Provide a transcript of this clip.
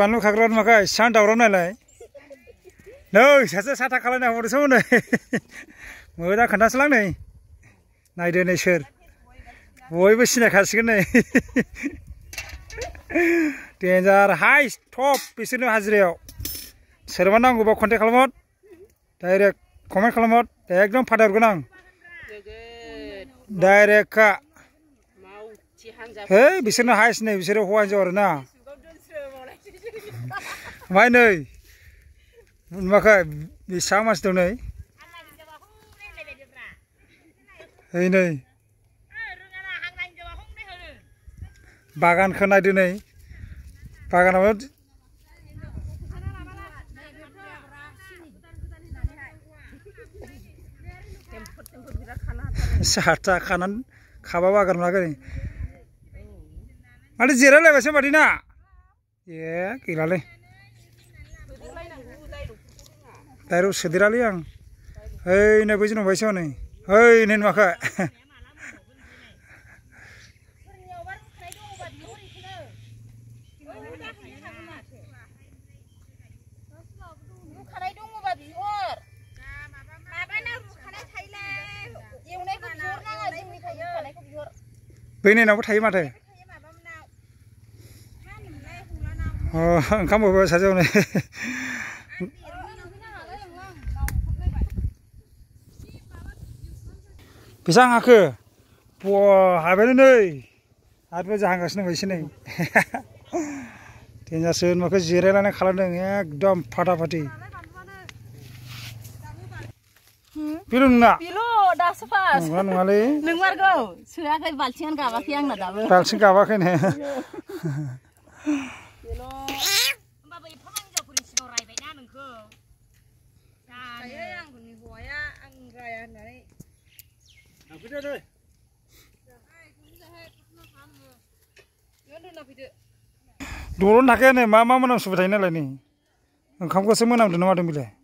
बानलु खाग्रानो माखा एसेबां दावराव नायलाय नै सासे साथा खालायना हरदोंसो नै मोजां खोन्थासैलां नै नायदो नै सोर बयबो सिनायखासिगोन नै डेन्जार हाइस टप बिसोरनो हाजिरायाव सोरबा नांगौबा कन्टेक्ट खालामहर डाइरेक्ट कमेन्ट खालामहर एकदम फाथायहरगोन आं डाइरेक्ट खा है बिसोरनो हाइस नै बिसोरो हौवा हिन्जाव आरोना ओमफ्राय नै नुवाखै बेसेबां मानसि दं नै ओइ नै बागानखौ नायदो नै बागानाव साथा खानानै खाबा बागान लागोन माथो जिरायलायबायसो माथो ना ए गैलालै डाइरेक्ट सोदेरालै आं ओइ नै बैजों नुबायसो हनै ओइ नै नुवाखै बैनायनावबो थायो माथो ओंखाम होबाय सासेयाव नै बेसेबां हाखो हाबायानो नै आरो जाहांगासिनो दं एसे नै देन्जारसो माखौ जिरायनानै खालामदों एकदम फाटाफाटि बेल' नङा बेल' दासो फास नङा नङालै नोंमारगौ सोआखै बाल्थिङानो गाबाखै आंना दाबो बाल्थिं गाबाखैनो होमबाबो एफा हिनजावफोरनि सिगाङाव रायबायना नोंखौ जायो आंनि हौवाया आं राया होननानै दल'नो थाखाया नै मा मोनामसुबाय थायो नालाय नै ओंखामखौसो मोनामदों ना मादों बेलाय